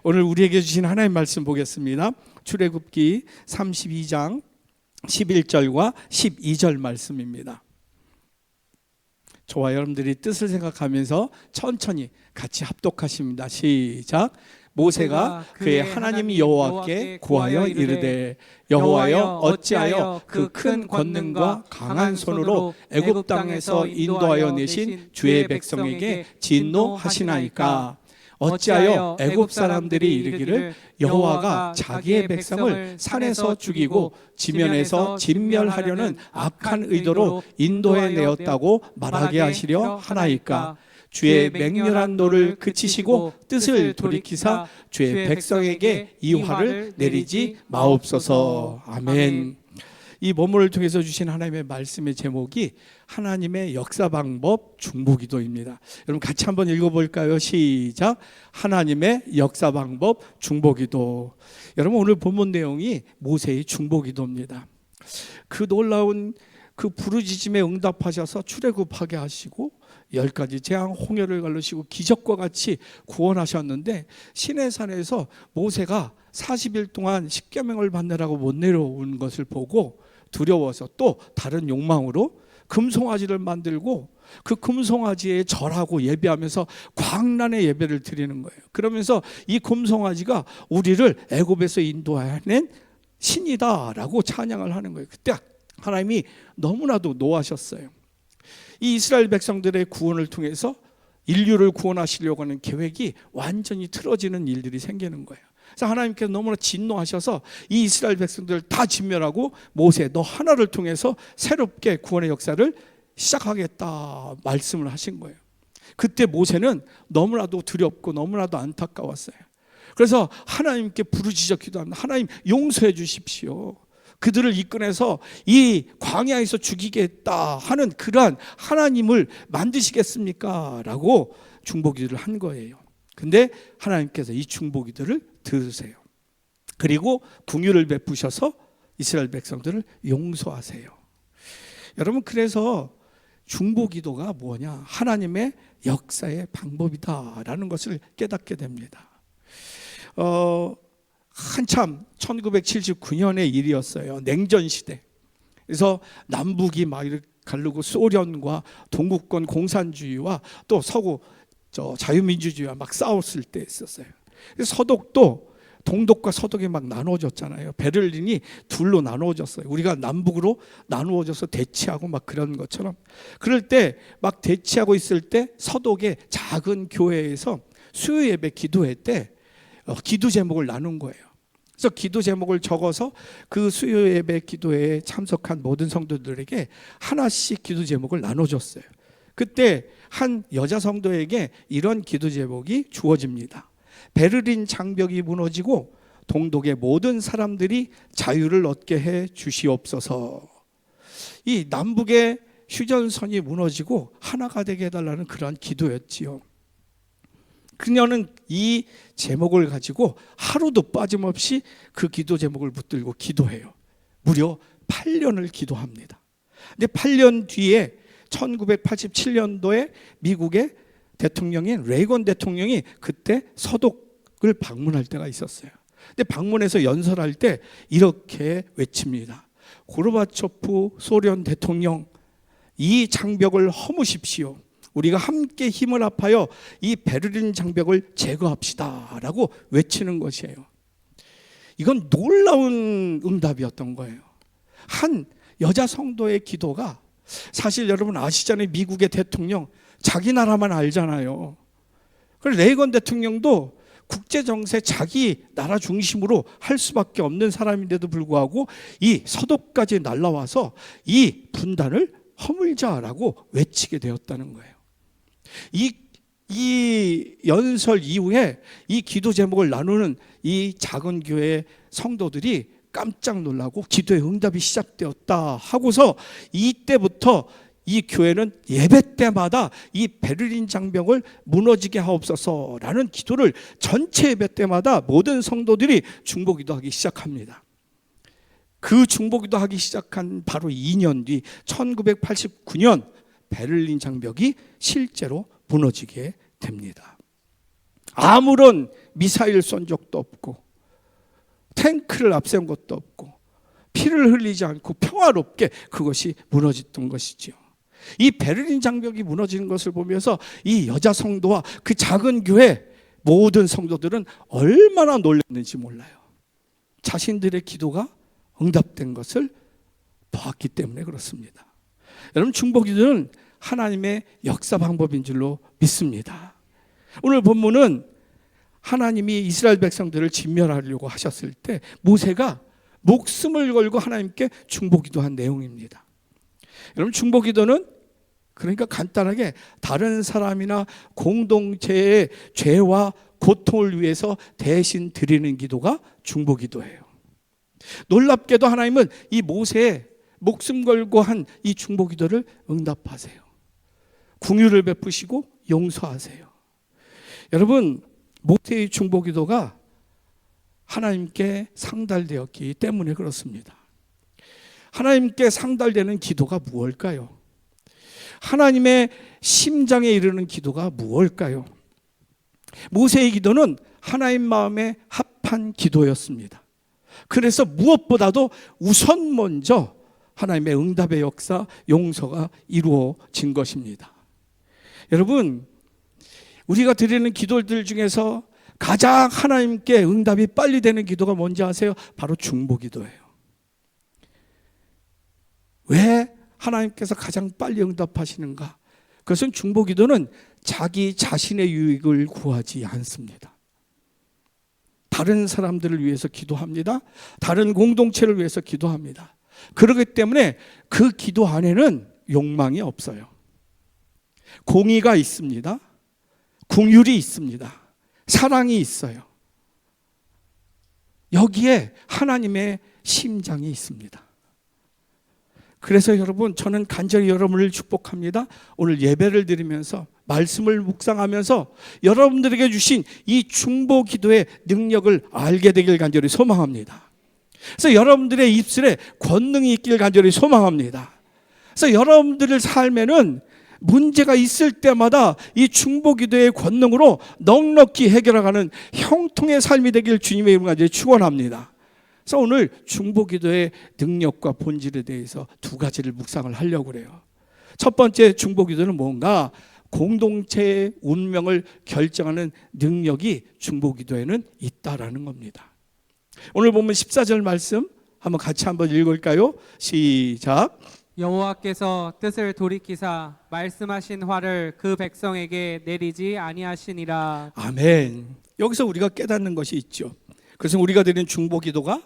오늘 우리에게 주신 하나님의 말씀 보겠습니다. 출애굽기 32장 11절과 12절 말씀입니다. 저와 여러분들이 뜻을 생각하면서 천천히 같이 합독하십니다. 시작. 모세가 그의 하나님 여호와께 구하여 이르되 여호와여 어찌하여 그 큰 권능과 강한 손으로 애굽 땅에서 인도하여 내신 주의 백성에게 진노하시나이까. 어찌하여 애굽 사람들이 이르기를 여호와가 자기의 백성을 산에서 죽이고 지면에서 진멸하려는 악한 의도로 인도해 내었다고 말하게 하시려 하나이까. 주의 맹렬한 노를 그치시고 뜻을 돌이키사 주의 백성에게 이 화를 내리지 마옵소서. 아멘. 이 본문을 통해서 주신 하나님의 말씀의 제목이 하나님의 역사 방법 중보기도입니다. 여러분 같이 한번 읽어볼까요? 시작. 하나님의 역사 방법 중보기도. 여러분 오늘 본문 내용이 모세의 중보기도입니다. 그 놀라운 그 부르짖음에 응답하셔서 출애굽하게 하시고 10가지 재앙 홍해를 갈르시고 기적과 같이 구원하셨는데 시내산에서 모세가 40일 동안 십계명을 받느라고 못 내려온 것을 보고 두려워서 또 다른 욕망으로 금송아지를 만들고 그 금송아지에 절하고 예배하면서 광란의 예배를 드리는 거예요. 그러면서 이 금송아지가 우리를 애굽에서 인도해낸 신이다라고 찬양을 하는 거예요. 그때 하나님이 너무나도 노하셨어요. 이 이스라엘 백성들의 구원을 통해서 인류를 구원하시려고 하는 계획이 완전히 틀어지는 일들이 생기는 거예요. 그래서 하나님께서 너무나 진노하셔서 이 이스라엘 백성들을 다 진멸하고 모세 너 하나를 통해서 새롭게 구원의 역사를 시작하겠다 말씀을 하신 거예요. 그때 모세는 너무나도 두렵고 너무나도 안타까웠어요. 그래서 하나님께 부르짖어 기도합니다. 하나님 용서해 주십시오. 그들을 이끌어서 이 광야에서 죽이겠다 하는 그러한 하나님을 만드시겠습니까? 라고 중보기도를 한 거예요. 근데 하나님께서 이 중보기도를 들으세요. 그리고 긍휼을 베푸셔서 이스라엘 백성들을 용서하세요. 여러분 그래서 중보기도가 뭐냐? 하나님의 역사의 방법이다라는 것을 깨닫게 됩니다. 한참 1979년의 일이었어요. 냉전 시대. 그래서 남북이 막 이렇게 갈르고 소련과 동구권 공산주의와 또 서구 자유민주주의와 막 싸웠을 때 있었어요. 서독도 동독과 서독이 막 나누어졌잖아요. 베를린이 둘로 나누어졌어요. 우리가 남북으로 나누어져서 대치하고 막 그런 것처럼. 그럴 때 막 대치하고 있을 때 서독의 작은 교회에서 수요 예배 기도회 때 기도 제목을 나눈 거예요. 그래서 기도 제목을 적어서 그 수요 예배 기도회에 참석한 모든 성도들에게 하나씩 기도 제목을 나눠줬어요. 그때 한 여자 성도에게 이런 기도 제목이 주어집니다. 베를린 장벽이 무너지고 동독의 모든 사람들이 자유를 얻게 해 주시옵소서. 이 남북의 휴전선이 무너지고 하나가 되게 해달라는 그러한 기도였지요. 그녀는 이 제목을 가지고 하루도 빠짐없이 그 기도 제목을 붙들고 기도해요. 무려 8년을 기도합니다. 근데 8년 뒤에 1987년도에 미국의 대통령인 레이건 대통령이 그때 서독을 방문할 때가 있었어요. 근데 방문해서 연설할 때 이렇게 외칩니다. 고르바초프 소련 대통령, 이 장벽을 허무십시오. 우리가 함께 힘을 합하여 이 베를린 장벽을 제거합시다 라고 외치는 것이에요. 이건 놀라운 응답이었던 거예요. 한 여자 성도의 기도가, 사실 여러분 아시잖아요. 미국의 대통령 자기 나라만 알잖아요. 그래서 레이건 대통령도 국제정세 자기 나라 중심으로 할 수밖에 없는 사람인데도 불구하고 이 서독까지 날라와서 이 분단을 허물자라고 외치게 되었다는 거예요. 이 연설 이후에 이 기도 제목을 나누는 이 작은 교회 성도들이 깜짝 놀라고 기도의 응답이 시작되었다 하고서 이때부터 이 교회는 예배 때마다 이 베를린 장벽을 무너지게 하옵소서라는 기도를 전체 예배 때마다 모든 성도들이 중보기도하기 시작합니다. 그 중보기도하기 시작한 바로 2년 뒤 1989년 베를린 장벽이 실제로 무너지게 됩니다. 아무런 미사일 쏜 적도 없고 탱크를 앞세운 것도 없고 피를 흘리지 않고 평화롭게 그것이 무너졌던 것이지요. 이 베를린 장벽이 무너지는 것을 보면서 이 여자 성도와 그 작은 교회 모든 성도들은 얼마나 놀랐는지 몰라요. 자신들의 기도가 응답된 것을 보았기 때문에 그렇습니다. 여러분, 중보기도는 하나님의 역사 방법인 줄로 믿습니다. 오늘 본문은 하나님이 이스라엘 백성들을 진멸하려고 하셨을 때 모세가 목숨을 걸고 하나님께 중보기도한 내용입니다. 여러분, 중보기도는 그러니까 간단하게 다른 사람이나 공동체의 죄와 고통을 위해서 대신 드리는 기도가 중보기도예요. 놀랍게도 하나님은 이 모세의 목숨 걸고 한 이 중보기도를 응답하세요. 긍휼을 베푸시고 용서하세요. 여러분, 모세의 중보기도가 하나님께 상달되었기 때문에 그렇습니다. 하나님께 상달되는 기도가 무엇일까요? 하나님의 심장에 이르는 기도가 무엇일까요? 모세의 기도는 하나님 마음에 합한 기도였습니다. 그래서 무엇보다도 우선 먼저 하나님의 응답의 역사, 용서가 이루어진 것입니다. 여러분, 우리가 드리는 기도들 중에서 가장 하나님께 응답이 빨리 되는 기도가 뭔지 아세요? 바로 중보기도예요. 왜 하나님께서 가장 빨리 응답하시는가? 그것은 중보기도는 자기 자신의 유익을 구하지 않습니다. 다른 사람들을 위해서 기도합니다. 다른 공동체를 위해서 기도합니다. 그렇기 때문에 그 기도 안에는 욕망이 없어요. 공의가 있습니다. 긍휼이 있습니다. 사랑이 있어요. 여기에 하나님의 심장이 있습니다. 그래서 여러분, 저는 간절히 여러분을 축복합니다. 오늘 예배를 드리면서 말씀을 묵상하면서 여러분들에게 주신 이 중보 기도의 능력을 알게 되길 간절히 소망합니다. 그래서 여러분들의 입술에 권능이 있길 간절히 소망합니다. 그래서 여러분들의 삶에는 문제가 있을 때마다 이 중보 기도의 권능으로 넉넉히 해결하는 형통의 삶이 되길 주님의 이름으로 간절히 축원합니다. 그래서 오늘 중보 기도의 능력과 본질에 대해서 두 가지를 묵상을 하려고 그래요. 첫 번째, 중보 기도는 뭔가? 공동체의 운명을 결정하는 능력이 중보 기도에는 있다라는 겁니다. 오늘 보면 14절 말씀 한번 같이 한번 읽을까요? 시작. 여호와께서 뜻을 돌이키사 말씀하신 화를 그 백성에게 내리지 아니하시니라. 아멘. 여기서 우리가 깨닫는 것이 있죠. 그래서 우리가 드리는 중보 기도가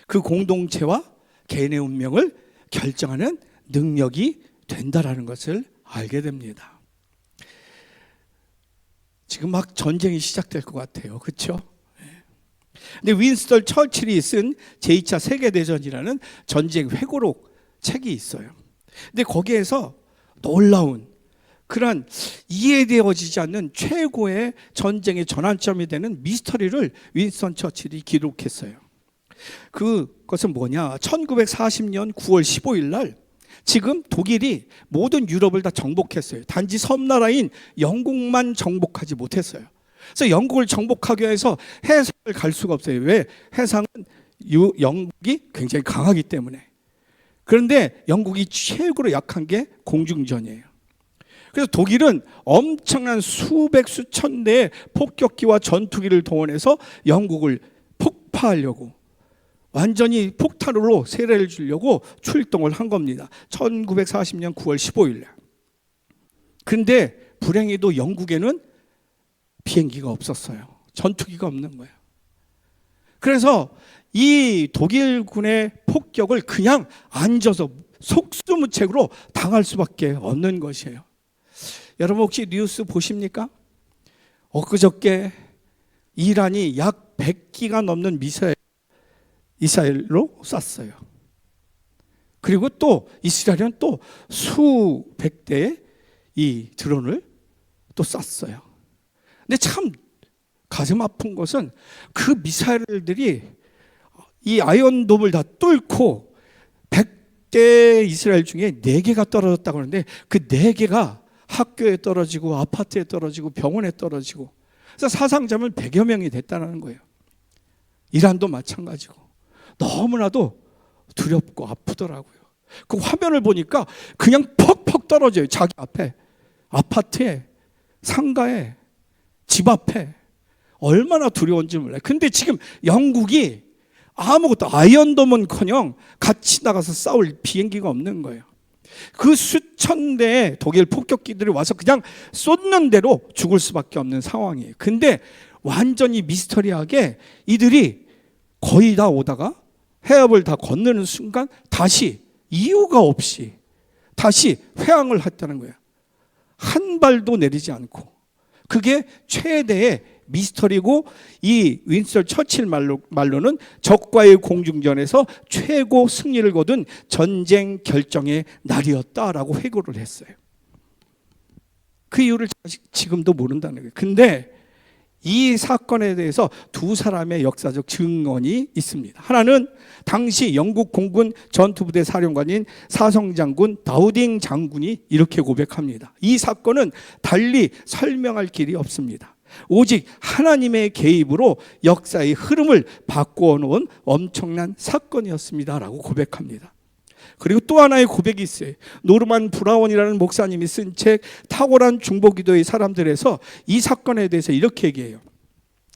그 공동체와 개인의 운명을 결정하는 능력이 된다라는 것을 알게 됩니다. 지금 막 전쟁이 시작될 것 같아요. 그렇죠? 근데 윈스턴 처칠이 쓴 제2차 세계대전이라는 전쟁 회고록 책이 있어요. 근데 거기에서 놀라운 그런 이해되어지지 않는 최고의 전쟁의 전환점이 되는 미스터리를 윈스턴 처칠이 기록했어요. 그것은 뭐냐? 1940년 9월 15일 날 지금 독일이 모든 유럽을 다 정복했어요. 단지 섬나라인 영국만 정복하지 못했어요. 그래서 영국을 정복하기 위해서 해상을 갈 수가 없어요. 왜? 해상은 영국이 굉장히 강하기 때문에. 그런데 영국이 최고로 약한 게 공중전이에요. 그래서 독일은 엄청난 수백 수천 대의 폭격기와 전투기를 동원해서 영국을 폭파하려고 완전히 폭탄으로 세례를 주려고 출동을 한 겁니다. 1940년 9월 15일. 그런데 불행히도 영국에는 비행기가 없었어요. 전투기가 없는 거예요. 그래서 이 독일군의 폭격을 그냥 앉아서 속수무책으로 당할 수밖에 없는 것이에요. 여러분 혹시 뉴스 보십니까? 엊그저께 이란이 약 100기가 넘는 미사일로 쐈어요. 그리고 또 이스라엘은 또 수백 대의 이 드론을 또 쐈어요. 근데 참 가슴 아픈 것은 그 미사일들이 이 아이언돔을 다 뚫고 100대 이스라엘 중에 4개가 떨어졌다고 하는데 그 4개가 학교에 떨어지고 아파트에 떨어지고 병원에 떨어지고, 그래서 사상자면 100여 명이 됐다는 거예요. 이란도 마찬가지고 너무나도 두렵고 아프더라고요. 그 화면을 보니까 그냥 퍽퍽 떨어져요. 자기 앞에, 아파트에, 상가에, 집 앞에. 얼마나 두려운지 몰라요. 근데 지금 영국이 아무것도 아이언돔은커녕 같이 나가서 싸울 비행기가 없는 거예요. 그 수천 대의 독일 폭격기들이 와서 그냥 쏟는 대로 죽을 수밖에 없는 상황이에요. 근데 완전히 미스터리하게 이들이 거의 다 오다가 해협을 다 건너는 순간 다시 이유가 없이 다시 회항을 했다는 거예요. 한 발도 내리지 않고. 그게 최대의 미스터리고, 이 윈스턴 처칠 말로는 적과의 공중전에서 최고 승리를 거둔 전쟁 결정의 날이었다라고 회고를 했어요. 그 이유를 지금도 모른다는 거예요. 근데 이 사건에 대해서 두 사람의 역사적 증언이 있습니다. 하나는 당시 영국 공군 전투부대 사령관인 사성장군 다우딩 장군이 이렇게 고백합니다. 이 사건은 달리 설명할 길이 없습니다. 오직 하나님의 개입으로 역사의 흐름을 바꾸어 놓은 엄청난 사건이었습니다 라고 고백합니다. 그리고 또 하나의 고백이 있어요. 노르만 브라운이라는 목사님이 쓴 책 탁월한 중보기도의 사람들에서 이 사건에 대해서 이렇게 얘기해요.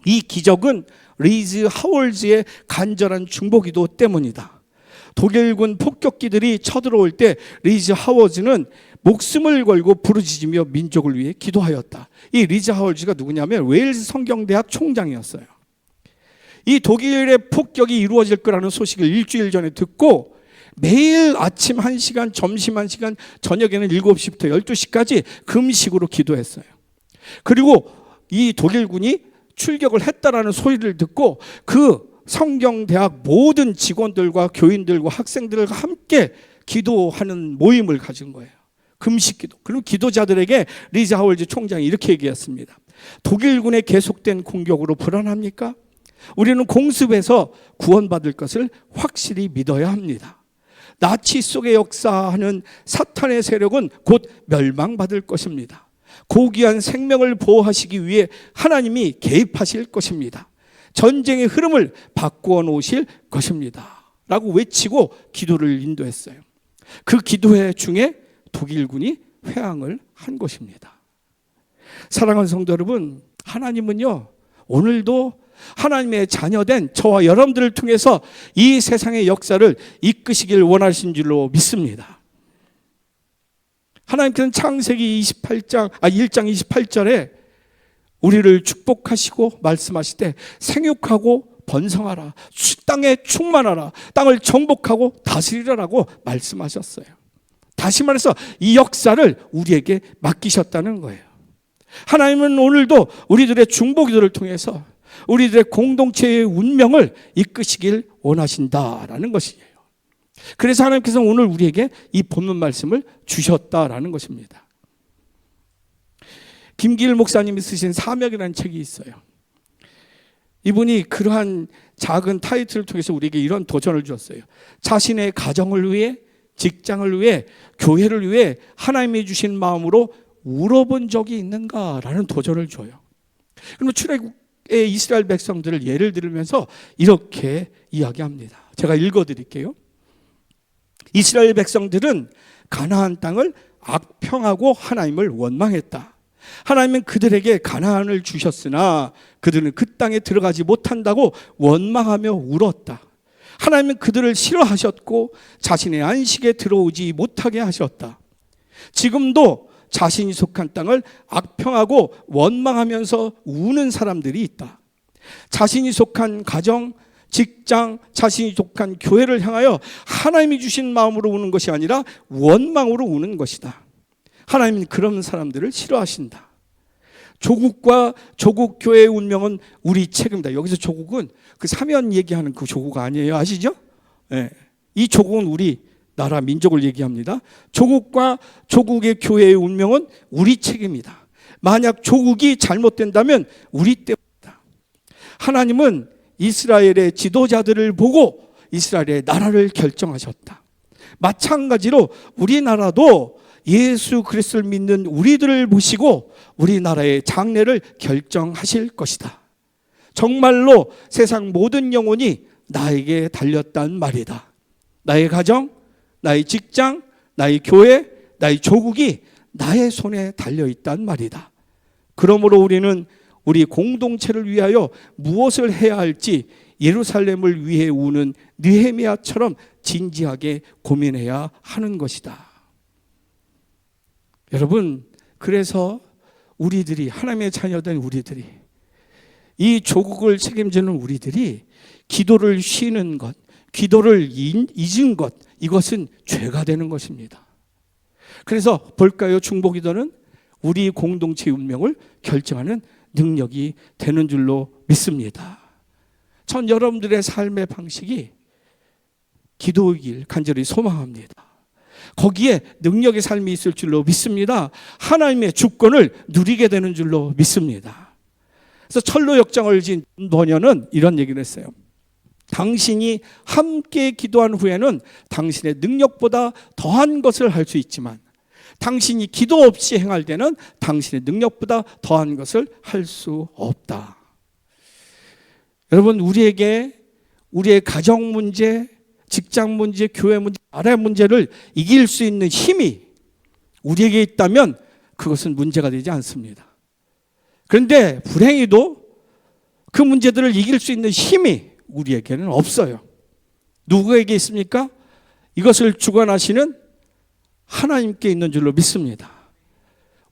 이 기적은 리즈 하월즈의 간절한 중보기도 때문이다. 독일군 폭격기들이 쳐들어올 때 리즈 하월즈는 목숨을 걸고 부르짖으며 민족을 위해 기도하였다. 이 리즈 하월즈가 누구냐면 웨일즈 성경대학 총장이었어요. 이 독일의 폭격이 이루어질 거라는 소식을 일주일 전에 듣고 매일 아침 1시간, 점심 1시간, 저녁에는 7시부터 12시까지 금식으로 기도했어요. 그리고 이 독일군이 출격을 했다라는 소리를 듣고 그 성경대학 모든 직원들과 교인들과 학생들과 함께 기도하는 모임을 가진 거예요. 금식기도. 그리고 기도자들에게 리즈 하월즈 총장이 이렇게 얘기했습니다. 독일군의 계속된 공격으로 불안합니까? 우리는 공습에서 구원받을 것을 확실히 믿어야 합니다. 나치 속에 역사하는 사탄의 세력은 곧 멸망받을 것입니다. 고귀한 생명을 보호하시기 위해 하나님이 개입하실 것입니다. 전쟁의 흐름을 바꾸어 놓으실 것입니다 라고 외치고 기도를 인도했어요. 그 기도회 중에 독일군이 회항을 한 것입니다. 사랑하는 성도 여러분, 하나님은요 오늘도 하나님의 자녀된 저와 여러분들을 통해서 이 세상의 역사를 이끄시길 원하신 줄로 믿습니다. 하나님께서는 창세기 1장 28절에 우리를 축복하시고 말씀하실 때 생육하고 번성하라, 땅에 충만하라, 땅을 정복하고 다스리라라고 말씀하셨어요. 다시 말해서 이 역사를 우리에게 맡기셨다는 거예요. 하나님은 오늘도 우리들의 중보기도를 통해서 우리들의 공동체의 운명을 이끄시길 원하신다라는 것이에요. 그래서 하나님께서 오늘 우리에게 이 본문 말씀을 주셨다라는 것입니다. 김기일 목사님이 쓰신 사명이라는 책이 있어요. 이분이 그러한 작은 타이틀을 통해서 우리에게 이런 도전을 주었어요. 자신의 가정을 위해, 직장을 위해, 교회를 위해 하나님이 주신 마음으로 울어본 적이 있는가라는 도전을 줘요. 그러면 출애굽의 이스라엘 백성들을 예를 들면서 이렇게 이야기합니다. 제가 읽어드릴게요. 이스라엘 백성들은 가나안 땅을 악평하고 하나님을 원망했다. 하나님은 그들에게 가나안을 주셨으나 그들은 그 땅에 들어가지 못한다고 원망하며 울었다. 하나님은 그들을 싫어하셨고 자신의 안식에 들어오지 못하게 하셨다. 지금도 자신이 속한 땅을 악평하고 원망하면서 우는 사람들이 있다. 자신이 속한 가정, 직장, 자신이 속한 교회를 향하여 하나님이 주신 마음으로 우는 것이 아니라 원망으로 우는 것이다. 하나님은 그런 사람들을 싫어하신다. 조국과 조국 교회의 운명은 우리 책임이다. 여기서 조국은 그 사면 얘기하는 그 조국 아니에요. 아시죠? 네. 이 조국은 우리 나라 민족을 얘기합니다. 조국과 조국의 교회의 운명은 우리 책임이다. 만약 조국이 잘못된다면 우리 때문이다. 하나님은 이스라엘의 지도자들을 보고 이스라엘의 나라를 결정하셨다. 마찬가지로 우리나라도 예수 그리스도를 믿는 우리들을 보시고 우리나라의 장래를 결정하실 것이다. 정말로 세상 모든 영혼이 나에게 달렸단 말이다. 나의 가정, 나의 직장, 나의 교회, 나의 조국이 나의 손에 달려있단 말이다. 그러므로 우리는 우리 공동체를 위하여 무엇을 해야 할지 예루살렘을 위해 우는 느헤미야처럼 진지하게 고민해야 하는 것이다. 여러분, 그래서 우리들이, 하나님의 자녀된 우리들이, 이 조국을 책임지는 우리들이 기도를 쉬는 것, 기도를 잊은 것, 이것은 죄가 되는 것입니다. 그래서 볼까요? 중보기도는 우리 공동체의 운명을 결정하는 능력이 되는 줄로 믿습니다. 전 여러분들의 삶의 방식이 기도이길 간절히 소망합니다. 거기에 능력의 삶이 있을 줄로 믿습니다. 하나님의 주권을 누리게 되는 줄로 믿습니다. 그래서 철로 역정을 지은 번연은 이런 얘기를 했어요. 당신이 함께 기도한 후에는 당신의 능력보다 더한 것을 할 수 있지만 당신이 기도 없이 행할 때는 당신의 능력보다 더한 것을 할 수 없다. 여러분, 우리에게 우리의 가정 문제, 직장 문제, 교회 문제, 나라의 문제를 이길 수 있는 힘이 우리에게 있다면 그것은 문제가 되지 않습니다. 그런데 불행히도 그 문제들을 이길 수 있는 힘이 우리에게는 없어요. 누구에게 있습니까? 이것을 주관하시는 하나님께 있는 줄로 믿습니다.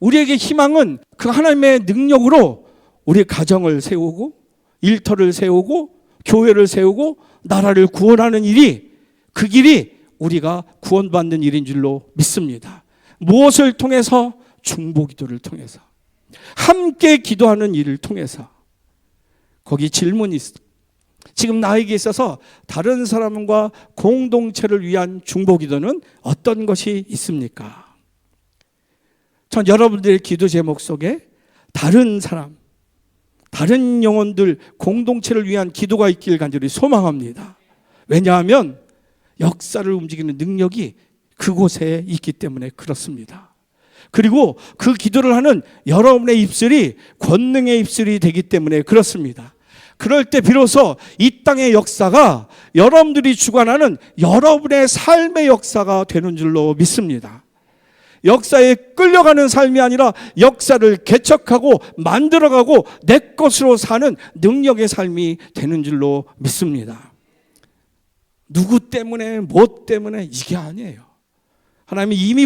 우리에게 희망은 그 하나님의 능력으로 우리 가정을 세우고 일터를 세우고 교회를 세우고 나라를 구원하는 일이, 그 길이 우리가 구원받는 일인 줄로 믿습니다. 무엇을 통해서? 중보기도를 통해서, 함께 기도하는 일을 통해서. 거기 질문이 있어. 지금 나에게 있어서 다른 사람과 공동체를 위한 중보기도는 어떤 것이 있습니까? 전 여러분들의 기도 제목 속에 다른 사람, 다른 영혼들, 공동체를 위한 기도가 있길 간절히 소망합니다. 왜냐하면 역사를 움직이는 능력이 그곳에 있기 때문에 그렇습니다. 그리고 그 기도를 하는 여러분의 입술이 권능의 입술이 되기 때문에 그렇습니다. 그럴 때 비로소 이 땅의 역사가 여러분들이 주관하는 여러분의 삶의 역사가 되는 줄로 믿습니다. 역사에 끌려가는 삶이 아니라 역사를 개척하고 만들어가고 내 것으로 사는 능력의 삶이 되는 줄로 믿습니다. 누구 때문에, 뭐 때문에, 이게 아니에요. 하나님이 이미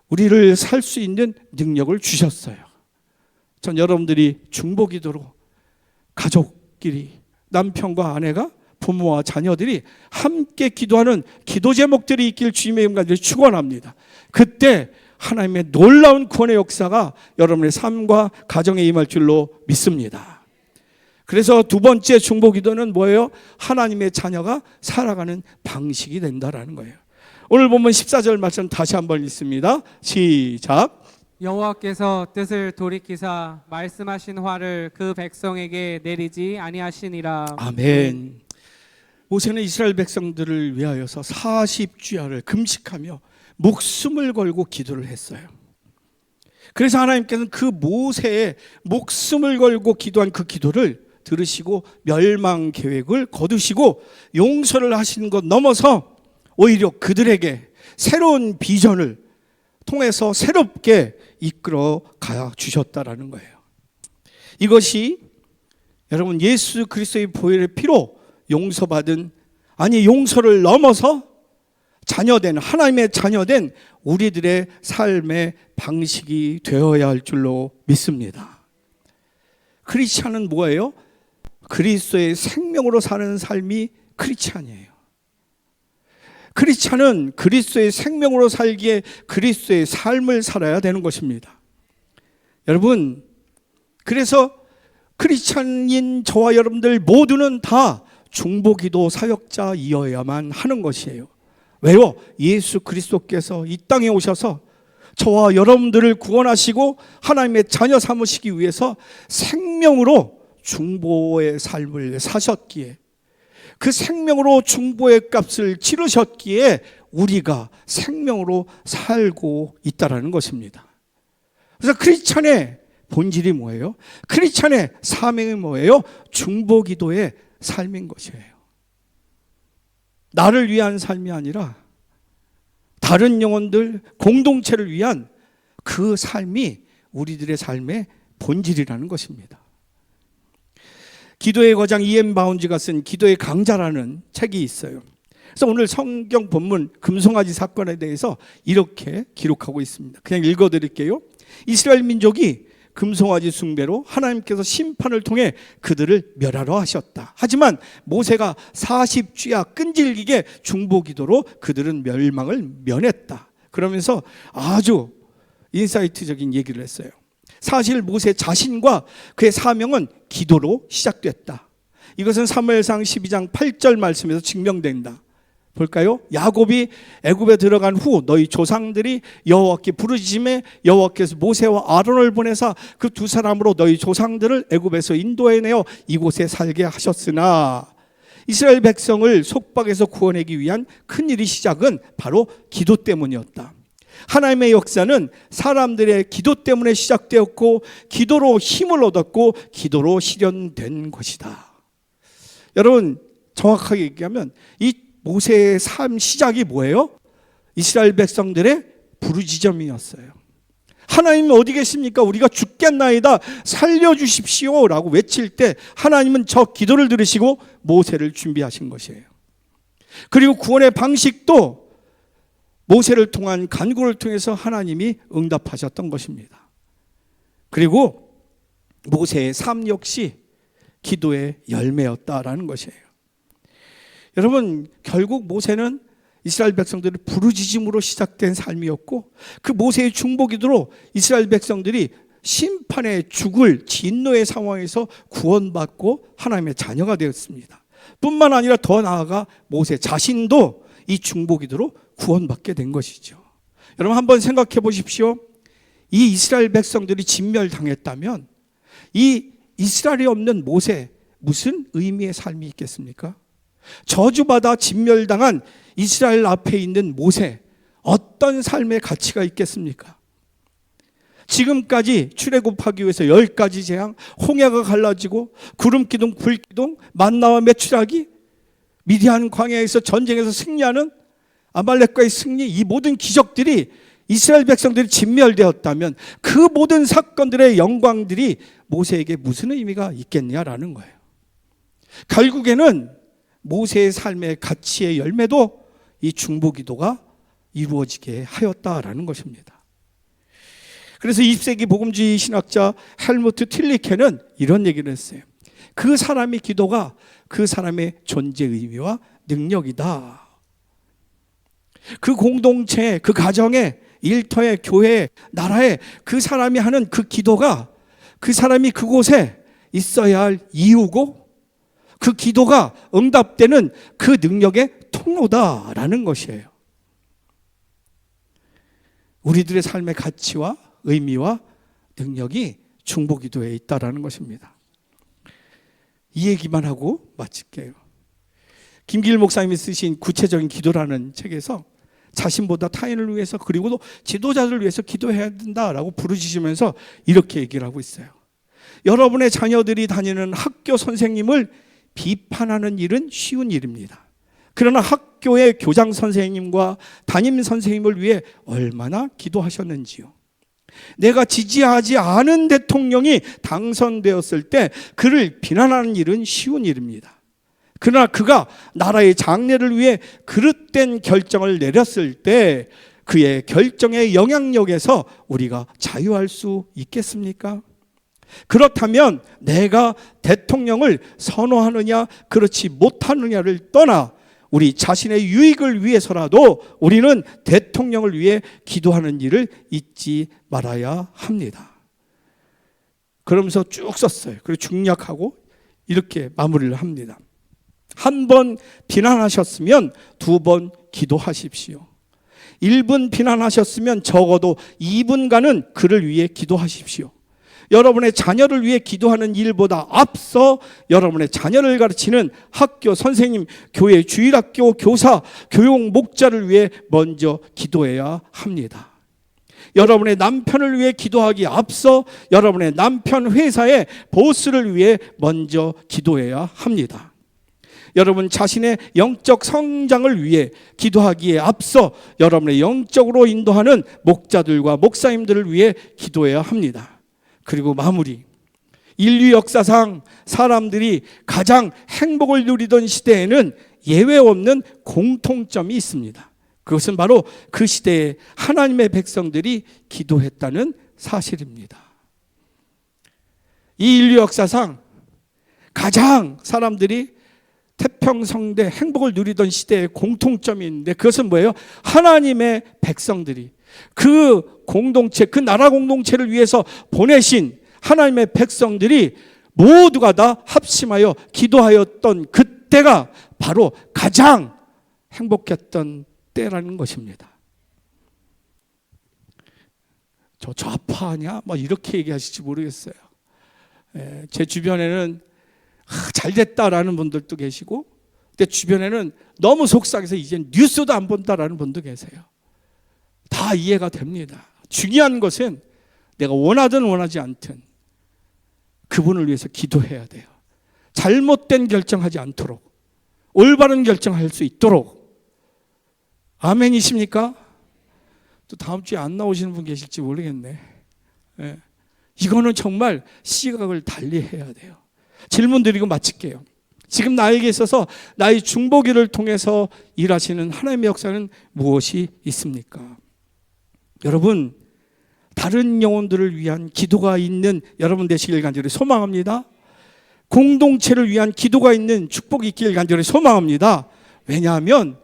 우리를 살 수 있는 능력을 주셨어요. 전 여러분들이 중보기도로 가족끼리, 남편과 아내가, 부모와 자녀들이 함께 기도하는 기도 제목들이 있길 주님의 이름으로 축원합니다. 그때 하나님의 놀라운 구원의 역사가 여러분의 삶과 가정에 임할 줄로 믿습니다. 그래서 두 번째 중보기도는 뭐예요? 하나님의 자녀가 살아가는 방식이 된다라는 거예요. 오늘 보면 14절 말씀 다시 한번 읽습니다. 시작. 여호와께서 뜻을 돌이키사 말씀하신 화를 그 백성에게 내리지 아니하시니라. 아멘. 모세는 이스라엘 백성들을 위하여서 40주야를 금식하며 목숨을 걸고 기도를 했어요. 그래서 하나님께서는 그 모세의 목숨을 걸고 기도한 그 기도를 들으시고 멸망 계획을 거두시고 용서를 하시는 것 넘어서 오히려 그들에게 새로운 비전을 통해서 새롭게 이끌어 가 주셨다라는 거예요. 이것이 여러분 예수 그리스도의 보혈의 피로 용서받은, 아니 용서를 넘어서 자녀된, 하나님의 자녀된 우리들의 삶의 방식이 되어야 할 줄로 믿습니다. 크리스찬은 뭐예요? 그리스도의 생명으로 사는 삶이 크리스찬이에요. 크리스찬은 그리스도의 생명으로 살기에 그리스도의 삶을 살아야 되는 것입니다. 여러분, 그래서 크리스찬인 저와 여러분들 모두는 다 중보기도 사역자이어야만 하는 것이에요. 왜요? 예수 그리스도께서 이 땅에 오셔서 저와 여러분들을 구원하시고 하나님의 자녀 삼으시기 위해서 생명으로 중보의 삶을 사셨기에, 그 생명으로 중보의 값을 치르셨기에 우리가 생명으로 살고 있다라는 것입니다. 그래서 크리스찬의 본질이 뭐예요? 크리스찬의 사명이 뭐예요? 중보기도의 삶인 것이에요. 나를 위한 삶이 아니라 다른 영혼들, 공동체를 위한 그 삶이 우리들의 삶의 본질이라는 것입니다. 기도의 거장 E.M. 바운지가 쓴 기도의 강자라는 책이 있어요. 그래서 오늘 성경 본문 금송아지 사건에 대해서 이렇게 기록하고 있습니다. 그냥 읽어드릴게요. 이스라엘 민족이 금송아지 숭배로 하나님께서 심판을 통해 그들을 멸하러 하셨다. 하지만 모세가 40주야 끈질기게 중보기도로 그들은 멸망을 면했다. 그러면서 아주 인사이트적인 얘기를 했어요. 사실 모세 자신과 그의 사명은 기도로 시작됐다. 이것은 사무엘상 12장 8절 말씀에서 증명된다. 볼까요? 야곱이 애굽에 들어간 후 너희 조상들이 여호와께 부르짖음에 여호와께서 모세와 아론을 보내사 그 두 사람으로 너희 조상들을 애굽에서 인도해내어 이곳에 살게 하셨으나 이스라엘 백성을 속박에서 구원하기 위한 큰일의 시작은 바로 기도 때문이었다. 하나님의 역사는 사람들의 기도 때문에 시작되었고 기도로 힘을 얻었고 기도로 실현된 것이다. 여러분, 정확하게 얘기하면 이 모세의 삶 시작이 뭐예요? 이스라엘 백성들의 부르짖음이었어요. 하나님 어디 계십니까? 우리가 죽겠나이다 살려주십시오 라고 외칠 때 하나님은 저 기도를 들으시고 모세를 준비하신 것이에요. 그리고 구원의 방식도 모세를 통한 간구를 통해서 하나님이 응답하셨던 것입니다. 그리고 모세의 삶 역시 기도의 열매였다라는 것이에요. 여러분, 결국 모세는 이스라엘 백성들의 부르짖음으로 시작된 삶이었고 그 모세의 중보기도로 이스라엘 백성들이 심판의 죽을 진노의 상황에서 구원받고 하나님의 자녀가 되었습니다. 뿐만 아니라 더 나아가 모세 자신도 이 중보기도로 구원받게 된 것이죠. 여러분, 한번 생각해 보십시오. 이 이스라엘 백성들이 진멸당했다면 이 이스라엘이 없는 모세 무슨 의미의 삶이 있겠습니까? 저주받아 진멸당한 이스라엘 앞에 있는 모세 어떤 삶의 가치가 있겠습니까? 지금까지 출애굽하기 위해서 10가지 재앙, 홍해가 갈라지고 구름기둥, 불기둥, 만나와 메추라기, 미디안 광야에서 전쟁에서 승리하는 아말렉과의 승리, 이 모든 기적들이 이스라엘 백성들이 진멸되었다면 그 모든 사건들의 영광들이 모세에게 무슨 의미가 있겠냐라는 거예요. 결국에는 모세의 삶의 가치의 열매도 이 중보기도가 이루어지게 하였다라는 것입니다. 그래서 20세기 복음주의 신학자 헬무트 틸리케는 이런 얘기를 했어요. 그 사람의 기도가 그 사람의 존재 의미와 능력이다. 그 공동체, 그 가정에, 일터에, 교회에, 나라에 그 사람이 하는 그 기도가 그 사람이 그곳에 있어야 할 이유고 그 기도가 응답되는 그 능력의 통로다라는 것이에요. 우리들의 삶의 가치와 의미와 능력이 중보기도에 있다라는 것입니다. 이 얘기만 하고 마칠게요. 김길 목사님이 쓰신 구체적인 기도라는 책에서 자신보다 타인을 위해서 그리고 지도자들을 위해서 기도해야 된다라고 부르짖으면서 이렇게 얘기를 하고 있어요. 여러분의 자녀들이 다니는 학교 선생님을 비판하는 일은 쉬운 일입니다. 그러나 학교의 교장 선생님과 담임 선생님을 위해 얼마나 기도하셨는지요. 내가 지지하지 않은 대통령이 당선되었을 때 그를 비난하는 일은 쉬운 일입니다. 그러나 그가 나라의 장래를 위해 그릇된 결정을 내렸을 때 그의 결정의 영향력에서 우리가 자유할 수 있겠습니까? 그렇다면 내가 대통령을 선호하느냐 그렇지 못하느냐를 떠나 우리 자신의 유익을 위해서라도 우리는 대통령을 위해 기도하는 일을 잊지 말아야 합니다. 그러면서 쭉 썼어요. 그리고 중략하고 이렇게 마무리를 합니다. 한 번 비난하셨으면 2번 기도하십시오. 1분 비난하셨으면 적어도 2분간은 그를 위해 기도하십시오. 여러분의 자녀를 위해 기도하는 일보다 앞서 여러분의 자녀를 가르치는 학교 선생님, 교회 주일학교 교사, 교육 목자를 위해 먼저 기도해야 합니다. 여러분의 남편을 위해 기도하기 앞서 여러분의 남편 회사의 보스를 위해 먼저 기도해야 합니다. 여러분 자신의 영적 성장을 위해 기도하기에 앞서 여러분의 영적으로 인도하는 목자들과 목사님들을 위해 기도해야 합니다. 그리고 마무리. 인류 역사상 사람들이 가장 행복을 누리던 시대에는 예외 없는 공통점이 있습니다. 그것은 바로 그 시대에 하나님의 백성들이 기도했다는 사실입니다. 이 인류 역사상 가장 사람들이 태평성대 행복을 누리던 시대에 공통점이 있는데 그것은 뭐예요? 하나님의 백성들이 그 공동체, 그 나라 공동체를 위해서 보내신 하나님의 백성들이 모두가 다 합심하여 기도하였던 그때가 바로 가장 행복했던 때라는 것입니다. 저 좌파냐? 뭐 이렇게 얘기하실지 모르겠어요. 제 주변에는 잘 됐다라는 분들도 계시고, 근데 주변에는 너무 속상해서 이제 뉴스도 안 본다라는 분도 계세요. 다 이해가 됩니다. 중요한 것은 내가 원하든 원하지 않든 그분을 위해서 기도해야 돼요. 잘못된 결정하지 않도록, 올바른 결정할 수 있도록. 아멘이십니까? 또 다음 주에 안 나오시는 분 계실지 모르겠네. 이거는 정말 시각을 달리 해야 돼요. 질문 드리고 마칠게요. 지금 나에게 있어서 나의 중보기를 통해서 일하시는 하나님의 역사는 무엇이 있습니까? 여러분, 다른 영혼들을 위한 기도가 있는 여러분 되시길 간절히 소망합니다. 공동체를 위한 기도가 있는 축복이 있길 간절히 소망합니다. 왜냐하면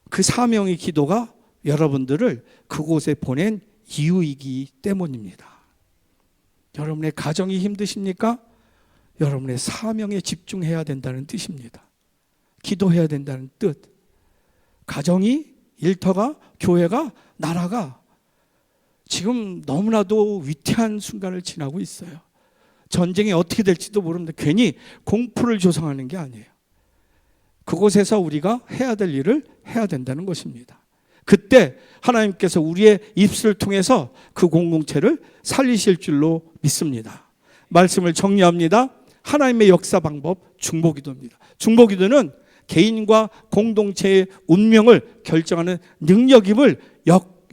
그 사명의 기도가 여러분들을 그곳에 보낸 이유이기 때문입니다. 여러분의 가정이 힘드십니까? 여러분의 사명에 집중해야 된다는 뜻입니다. 기도해야 된다는 뜻. 가정이, 일터가, 교회가, 나라가 지금 너무나도 위태한 순간을 지나고 있어요. 전쟁이 어떻게 될지도 모릅니다. 괜히 공포를 조성하는 게 아니에요. 그곳에서 우리가 해야 될 일을 해야 된다는 것입니다. 그때 하나님께서 우리의 입술을 통해서 그 공동체를 살리실 줄로 믿습니다. 말씀을 정리합니다. 하나님의 역사 방법 중보기도입니다. 중보기도는 개인과 공동체의 운명을 결정하는 능력임을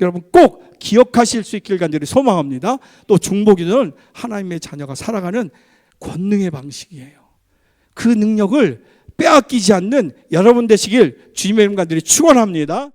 여러분 꼭 기억하실 수 있길 간절히 소망합니다. 또 중보기도는 하나님의 자녀가 살아가는 권능의 방식이에요. 그 능력을 빼앗기지 않는 여러분 되시길 주님의 이름 간절히 축원합니다.